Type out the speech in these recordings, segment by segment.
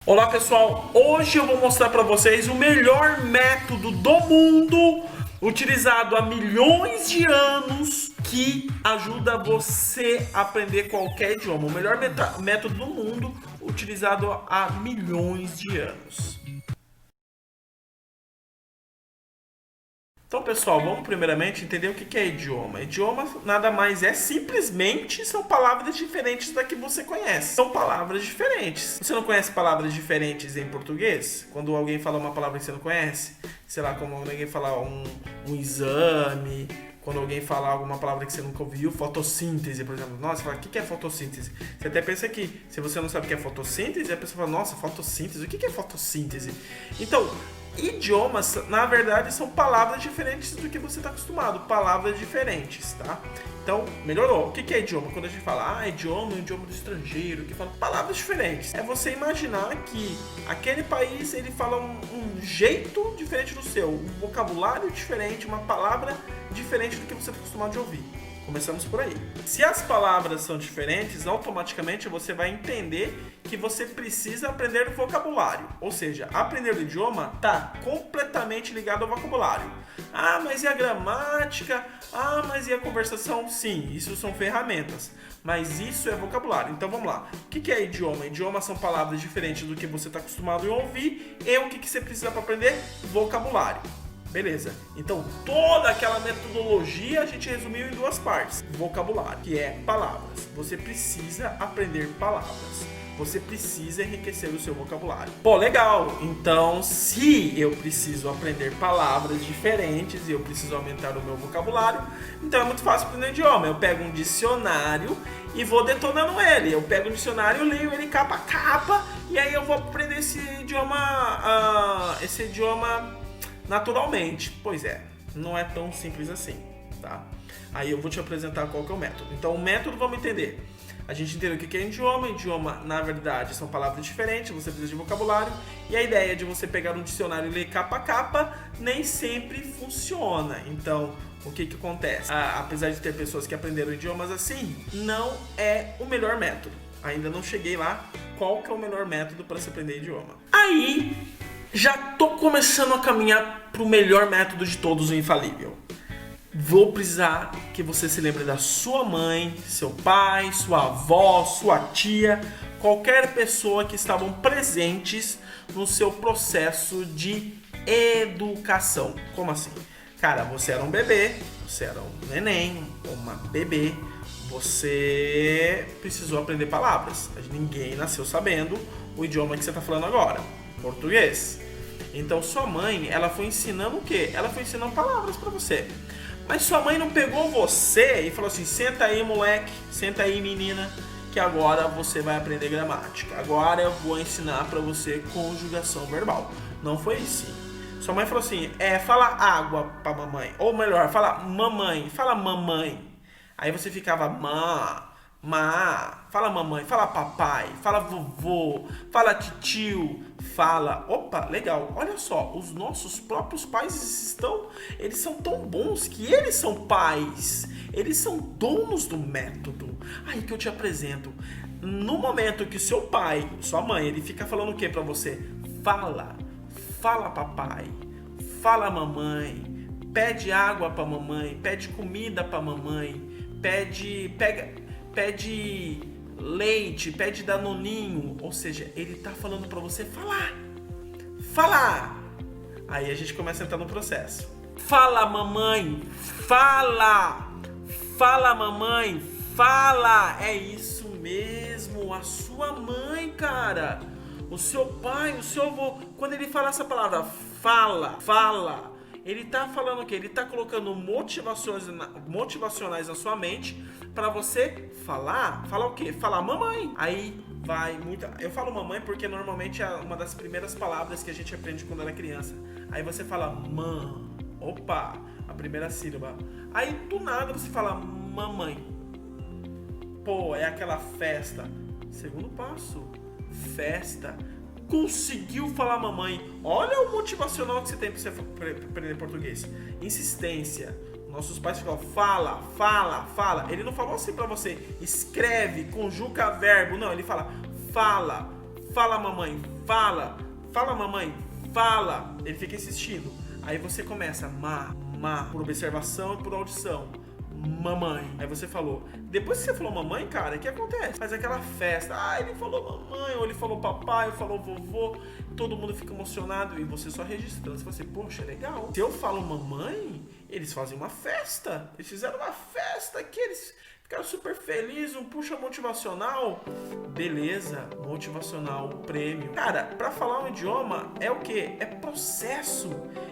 Olá pessoal, hoje eu vou mostrar para vocês o melhor método do mundo, utilizado há milhões de anos, que ajuda você a aprender qualquer idioma. O melhor método do mundo, utilizado há milhões de anos. Então pessoal, vamos primeiramente entender o que é idioma. Idioma nada mais é, simplesmente são palavras diferentes da que você conhece. São palavras diferentes. Você não conhece palavras diferentes em português? Quando alguém fala uma palavra que você não conhece, sei lá, como alguém fala um exame, quando alguém fala alguma palavra que você nunca ouviu, fotossíntese, por exemplo. Nossa, você fala, o que é fotossíntese? Você até pensa que, se você não sabe o que é fotossíntese, a pessoa fala, nossa, fotossíntese, o que é fotossíntese? Então, idiomas, na verdade, são palavras diferentes do que você está acostumado. Palavras diferentes, tá? Então, melhorou. O que é idioma? Quando a gente fala, idioma é um idioma do estrangeiro, que fala palavras diferentes. É você imaginar que aquele país, ele fala um jeito diferente do seu, um vocabulário diferente, uma palavra diferente do que você está acostumado de ouvir. Começamos por aí. Se as palavras são diferentes, automaticamente você vai entender que você precisa aprender vocabulário. Ou seja, aprender o idioma está completamente ligado ao vocabulário. Mas e a gramática? Mas e a conversação? Sim, isso são ferramentas. Mas isso é vocabulário. Então vamos lá. O que é idioma? Idioma são palavras diferentes do que você está acostumado a ouvir. E o que você precisa para aprender? Vocabulário. Beleza, então toda aquela metodologia a gente resumiu em duas partes. Vocabulário, que é palavras. Você precisa aprender palavras. Você precisa enriquecer o seu vocabulário. Pô, legal! Então, se eu preciso aprender palavras diferentes e eu preciso aumentar o meu vocabulário, então é muito fácil aprender idioma. Eu pego um dicionário e vou detonando ele. Eu pego um dicionário, leio ele capa a capa e aí eu vou aprender esse idioma naturalmente. Pois é, não é tão simples assim, tá? Aí eu vou te apresentar qual que é o método. Então o método, vamos entender. A gente entendeu o que é idioma. Idioma, na verdade, são palavras diferentes, você precisa de vocabulário. E a ideia de você pegar um dicionário e ler capa a capa nem sempre funciona. Então, o que acontece? Apesar de ter pessoas que aprenderam idiomas assim, não é o melhor método. Ainda não cheguei lá. Qual que é o melhor método para se aprender idioma? Aí, já tô começando a caminhar para o melhor método de todos, o infalível. Vou precisar que você se lembre da sua mãe, seu pai, sua avó, sua tia, qualquer pessoa que estavam presentes no seu processo de educação. Como assim? Cara, você era um bebê, você era um neném, uma bebê, você precisou aprender palavras. Ninguém nasceu sabendo o idioma que você está falando agora. Português. Então sua mãe, ela foi ensinando o quê? Ela foi ensinando palavras pra você. Mas sua mãe não pegou você e falou assim, senta aí moleque, senta aí menina, que agora você vai aprender gramática. Agora eu vou ensinar pra você conjugação verbal. Não foi assim. Sua mãe falou assim, fala água pra mamãe. Ou melhor, fala mamãe, fala mamãe. Aí você ficava fala mamãe, fala papai, fala vovô, fala titio, fala... Opa, legal, olha só, os nossos próprios pais eles são tão bons que eles são pais, eles são donos do método. Aí que eu te apresento, no momento que seu pai, sua mãe, ele fica falando o que pra você? Fala papai, fala mamãe, pede água pra mamãe, pede comida pra mamãe, pede leite, pede danoninho. Ou seja, ele tá falando pra você falar. Aí a gente começa a entrar no processo. Fala mamãe, fala mamãe, fala. É isso mesmo, a sua mãe, cara, o seu pai, o seu avô, quando ele fala essa palavra fala, ele tá falando o quê? Ele tá colocando motivacionais na sua mente pra você falar o quê? Falar mamãe. Aí vai muita... Eu falo mamãe porque normalmente é uma das primeiras palavras que a gente aprende quando era criança. Aí você fala opa, a primeira sílaba. Aí do nada você fala mamãe. Pô, é aquela festa. Segundo passo, festa. Conseguiu falar mamãe. Olha o motivacional que você tem para você aprender português. Insistência. Nossos pais ficam, fala. Ele não falou assim pra você, escreve, conjuga verbo. Não, ele fala mamãe, fala, fala mamãe, fala. Ele fica insistindo. Aí você começa, por observação e por audição. Mamãe. Aí você falou. Depois que você falou mamãe, cara, o que acontece? Faz aquela festa. Ah, ele falou mamãe, ou ele falou papai, ou falou vovô. Todo mundo fica emocionado e você só registrando. Você fala assim, poxa, legal. Se eu falo mamãe, eles fazem uma festa. Eles fizeram uma festa aqui, eles ficaram super felizes, um puxa motivacional. Beleza, motivacional, prêmio. Cara, pra falar um idioma é o quê? É processo.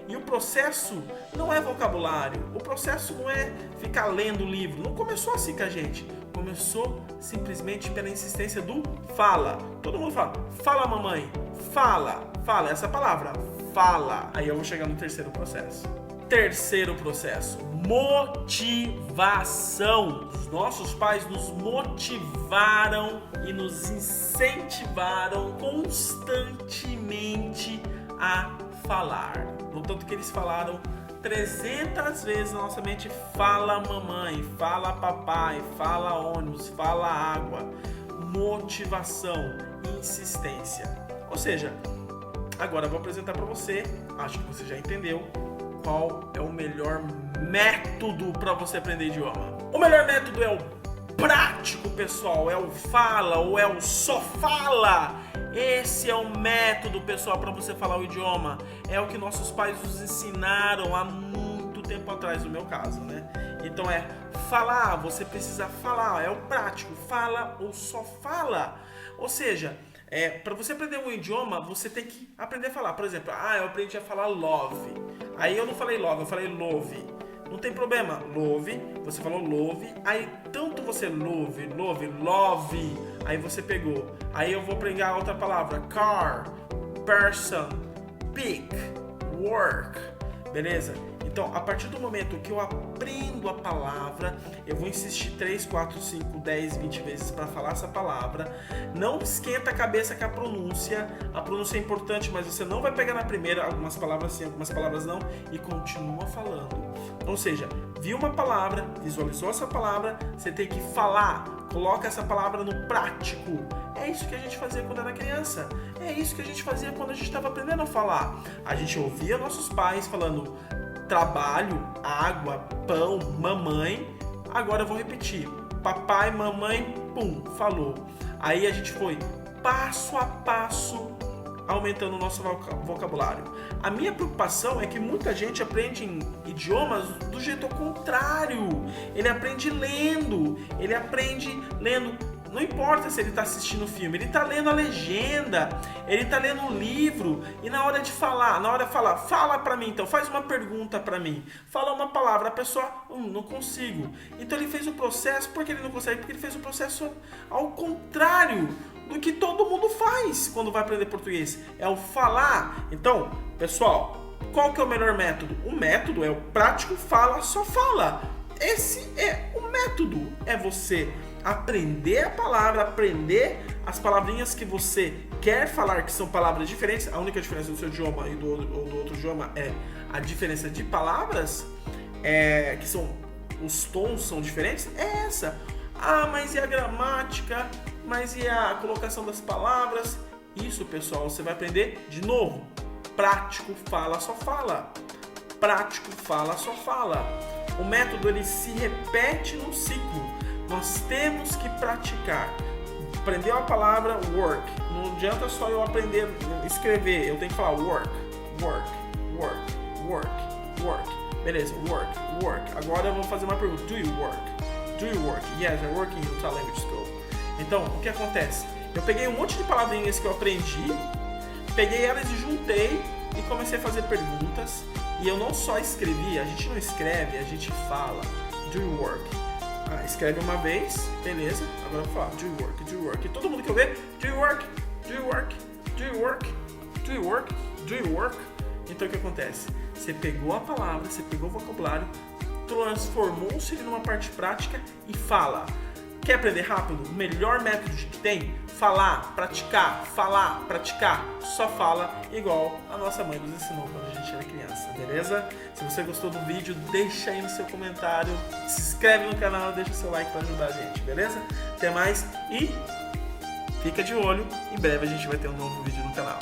E o processo não é vocabulário. O processo não é ficar lendo o livro. Não começou assim com a gente. Começou simplesmente pela insistência do fala. Todo mundo fala, fala mamãe, fala, fala. Essa palavra, fala. Aí eu vou chegar no terceiro processo. Terceiro processo, motivação. Os nossos pais nos motivaram e nos incentivaram constantemente a falar. No tanto que eles falaram 300 vezes na nossa mente, fala mamãe, fala papai, fala ônibus, fala água. Motivação, insistência. Ou seja, agora eu vou apresentar para você, acho que você já entendeu, qual é o melhor método para você aprender idioma. O melhor método é o prático, pessoal, é o fala ou é o só fala. Esse é o método, pessoal, para você falar o idioma. É o que nossos pais nos ensinaram há muito tempo atrás, no meu caso, né? Então é falar, você precisa falar, é o prático, fala ou só fala. Ou seja, para você aprender um idioma, você tem que aprender a falar. Por exemplo, eu aprendi a falar love. Aí eu não falei love, eu falei love. Não tem problema, love, você falou love. Aí tanto você love, aí você pegou. Aí eu vou pegar outra palavra, car, person, pick, work. Beleza? Então, a partir do momento que eu aprendo a palavra, eu vou insistir 3, 4, 5, 10, 20 vezes para falar essa palavra. Não esquenta a cabeça com a pronúncia. A pronúncia é importante, mas você não vai pegar na primeira, algumas palavras sim, algumas palavras não, e continua falando. Ou seja, viu uma palavra, visualizou essa palavra, você tem que falar. Coloca essa palavra no prático. É isso que a gente fazia quando era criança. É isso que a gente fazia quando a gente estava aprendendo a falar. A gente ouvia nossos pais falando trabalho, água, pão, mamãe. Agora eu vou repetir. Papai, mamãe, pum, falou. Aí a gente foi passo a passo aumentando o nosso vocabulário. A minha preocupação é que muita gente aprende idiomas do jeito ao contrário. Ele aprende lendo. Não importa se ele está assistindo o filme, ele está lendo a legenda, ele está lendo o livro, e na hora de falar, fala para mim, então faz uma pergunta para mim, fala uma palavra, a pessoa, não consigo. Então ele fez o processo, por que ele não consegue? Porque ele fez o processo ao contrário do que todo mundo faz quando vai aprender português, é o falar. Então, pessoal, qual que é o melhor método? O método é o prático, fala, só fala. Esse é o método, é você aprender a palavra, aprender as palavrinhas que você quer falar, que são palavras diferentes. A única diferença do seu idioma e do outro idioma é a diferença de palavras, que são, os tons são diferentes, é essa. Mas e a gramática? Mas e a colocação das palavras? Isso, pessoal, você vai aprender de novo. Prático, fala, só fala. Prático, fala, só fala. O método, ele se repete no ciclo. Nós temos que praticar. Aprender a palavra work. Não adianta só eu aprender a escrever. Eu tenho que falar work. Beleza, work. Agora eu vou fazer uma pergunta. Do you work? Yes, I work in Utah Language School. Então, o que acontece? Eu peguei um monte de palavrinhas que eu aprendi, peguei elas e juntei e comecei a fazer perguntas. E eu não só escrevi, a gente não escreve, a gente fala. Do you work? Escreve uma vez, beleza. Agora eu vou falar, do you work? E todo mundo que eu ver, do you work? Então o que acontece? Você pegou a palavra, você pegou o vocabulário, transformou-se numa parte prática e fala. Quer aprender rápido? O melhor método que tem? Falar, praticar, só fala, igual a nossa mãe nos ensinou quando a gente era criança, beleza? Se você gostou do vídeo, deixa aí no seu comentário, se inscreve no canal, deixa o seu like para ajudar a gente, beleza? Até mais e fica de olho, em breve a gente vai ter um novo vídeo no canal.